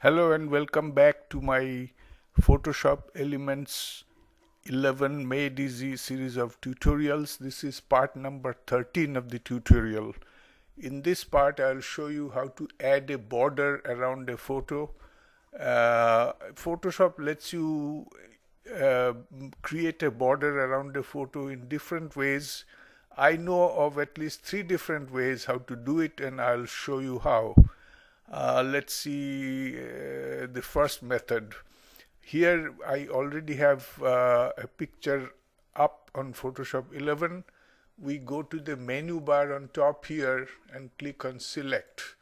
Hello and welcome back to my Photoshop Elements 11 Made Easy series of tutorials. This is part number 13 of the tutorial. In this part I'll show you how to add a border around a photo. Photoshop lets you create a border around a photo in different ways. I know of at least 3 different ways how to do it, and I'll show you how. Let's see the first method. Here I already have a picture up on Photoshop 11. We go to the menu bar on top here and click on select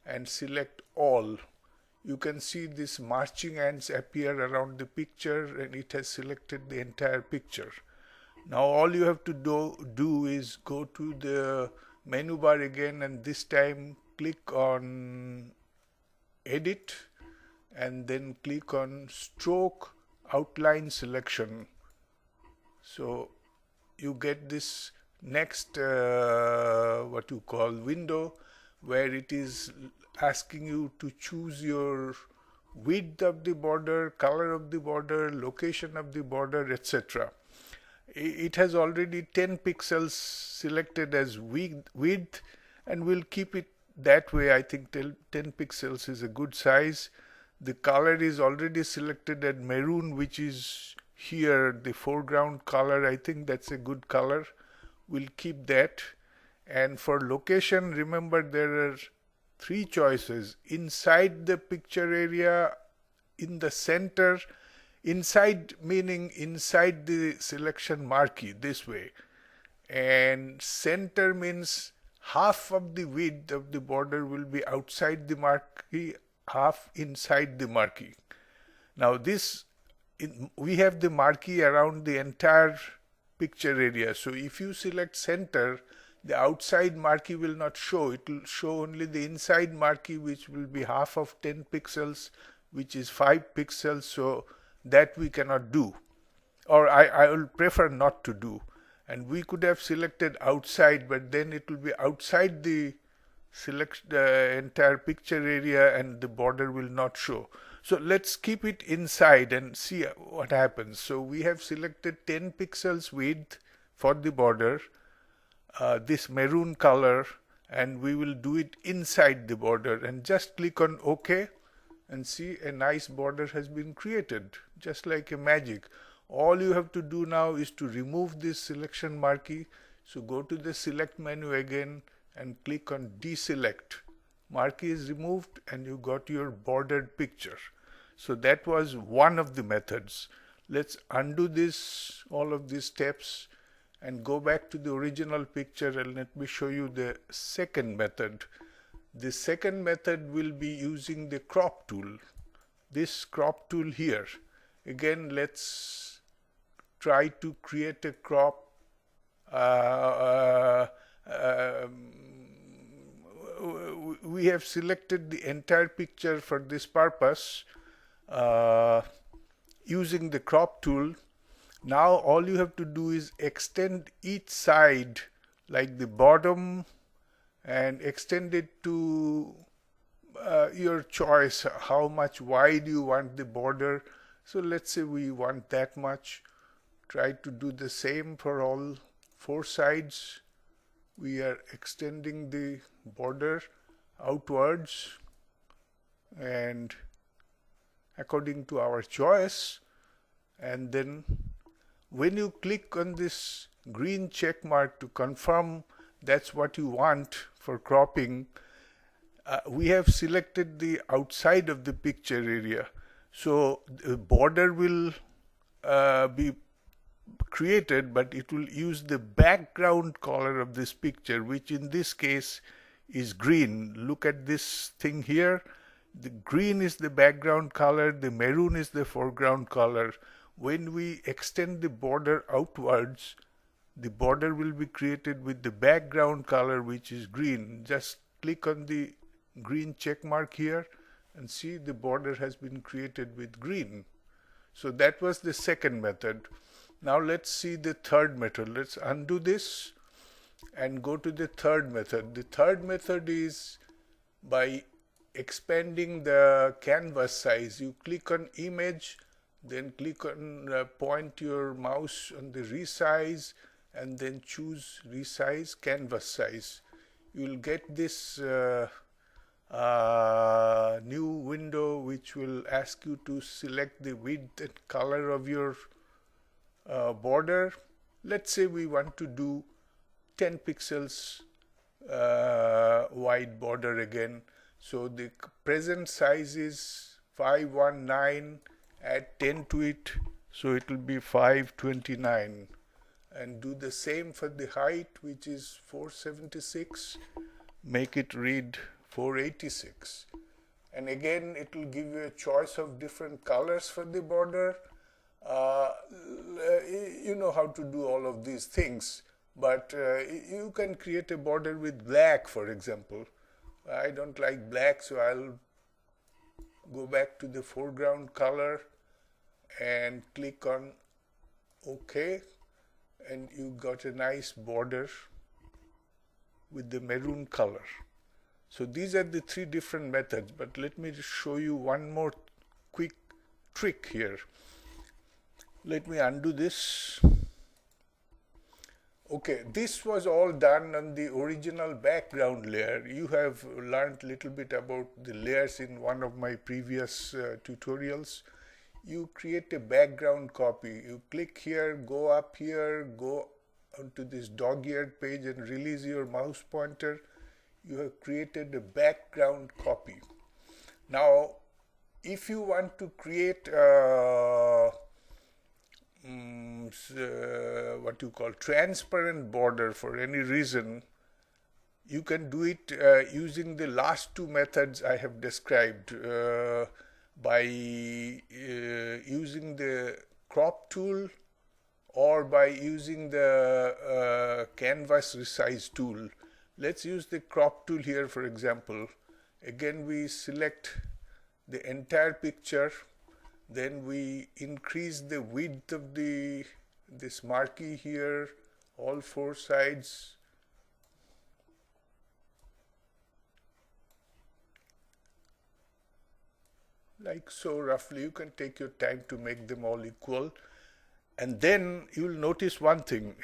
and select all. You can see these marching ants appear around the picture, and it has selected the entire picture. Now all you have to do is go to the menu bar again, and this time click on edit and then click on stroke outline selection. So you get this next what you call window, where it is asking you to choose your width of the border, color of the border, location of the border, etc. It has already 10 pixels selected as width, and we'll keep it that way. I think 10 pixels is a good size. The color is already selected at maroon, which is here the foreground color. I think that's a good color. We'll keep that. And for location, remember there are 3 choices: inside the picture area, in the center, inside meaning inside the selection marquee this way, and center means half of the width of the border will be outside the marquee, half inside the marquee. Now we have the marquee around the entire picture area, so if you select center, the outside marquee will not show. It will show only the inside marquee, which will be half of 10 pixels, which is 5 pixels. So that we cannot do, or I will prefer not to do. And we could have selected outside, but then it will be outside the entire picture area and the border will not show. So let's keep it inside and see what happens. So we have selected 10 pixels width for the border, this maroon color, and we will do it inside the border, and just click on OK, and see a nice border has been created, just like a magic. All you have to do now is to remove this selection marquee. So go to the select menu again and click on deselect. Marquee is removed and you got your bordered picture. So that was one of the methods. Let's undo this, all of these steps, and go back to the original picture, and let me show you the second method. The second method will be using the crop tool. This crop tool here. Again, let's try to create a crop. We have selected the entire picture for this purpose using the crop tool. Now all you have to do is extend each side, like the bottom, and extend it to your choice, how much wide you want the border. So let's say we want that much. Try to do the same for all 4 sides. We are extending the border outwards and according to our choice. And then when you click on this green check mark to confirm that's what you want for cropping, we have selected the outside of the picture area. So the border will be created, but it will use the background color of this picture, which in this case is green. Look at this thing here. The green is the background color, the maroon is the foreground color. When we extend the border outwards, the border will be created with the background color, which is green. Just click on the green check mark here and see the border has been created with green. So that was the second method. Now let's see the third method. Let's undo this and go to the third method. The third method is by expanding the canvas size. You click on image, then click on point your mouse on the resize, and then choose resize canvas size. You will get this new window which will ask you to select the width and color of your border. Let's say we want to do 10 pixels wide border again. So the present size is 519, add 10 to it, so it will be 529. And do the same for the height, which is 476, make it read 486. And again, it will give you a choice of different colors for the border. You know how to do all of these things, but you can create a border with black, for example. I don't like black, so I'll go back to the foreground color and click on OK, and you got a nice border with the maroon color. So these are the three different methods, but let me just show you one more quick trick here. Let me undo this. Okay, this was all done on the original background layer. You have learned a little bit about the layers in one of my previous tutorials. You create a background copy. You click here, go up here, go onto this dog-eared page and release your mouse pointer. You have created a background copy. Now, if you want to create what you call transparent border for any reason, you can do it using the last two methods I have described, by using the crop tool or by using the canvas resize tool. Let's use the crop tool here, for example. Again, we select the entire picture, then we increase the width of this marquee here, all four sides. Like so, roughly. You can take your time to make them all equal. And then you'll notice one thing.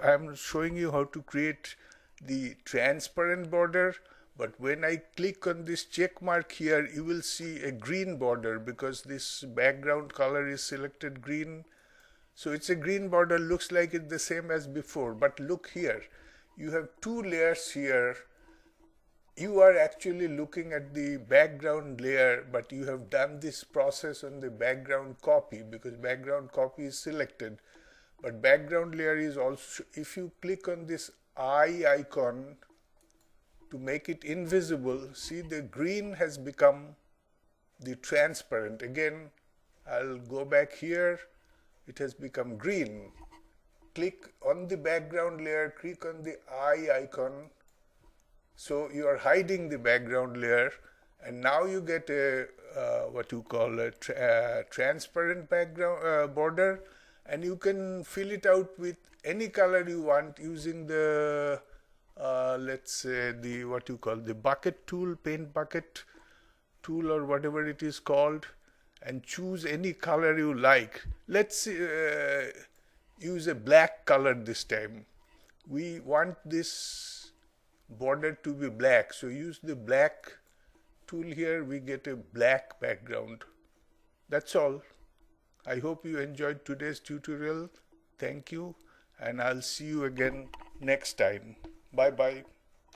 I'm showing you how to create the transparent border, but when I click on this check mark here, you will see a green border because this background color is selected green. So it's a green border, looks like it's the same as before. But look here, you have two layers here. You are actually looking at the background layer, but you have done this process on the background copy because background copy is selected. But background layer is also, if you click on this eye icon to make it invisible, see the green has become the transparent. Again, I'll go back here, it has become green. Click on the background layer, click on the eye icon. So you are hiding the background layer, and now you get a what you call a transparent background border, and you can fill it out with any color you want using the let's say the what you call the bucket tool, paint bucket tool or whatever it is called, and choose any color you like. Let's use a black color this time. We want this border to be black, so use the black tool here. We get a black background. That's all. I hope you enjoyed today's tutorial. Thank you, and I'll see you again next time. Bye bye.